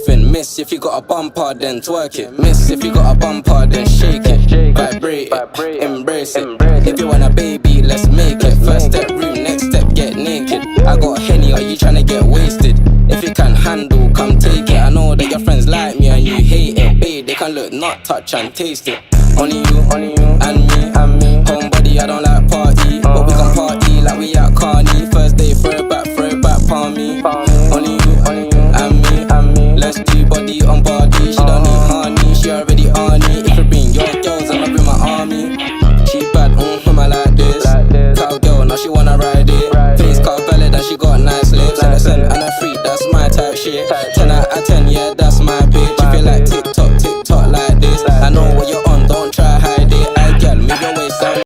everything. Miss if you got a bumper, then twerk it. Miss if you got a bumper, then shake it. Vibrate it, embrace it. If you want a baby, let's make it. First step room, next step get naked. I got Henny, are you tryna get wasted? If you can handle, come take it. I know that your friends like me and you hate it. Babe, they can look, not touch and taste it. Only you, and me. Homebody, I don't like party, but we can party like we at Carney. First day, throw it back, palm me. Only you, and me. Let's do body on body. She don't need honey, she already on it. If you bring your girls, I'ma bring my army. She bad, I like this. Cowgirl, now she wanna ride it. Face cut valid and she got nice lips. Innocent and a freak, that's my type shit. 10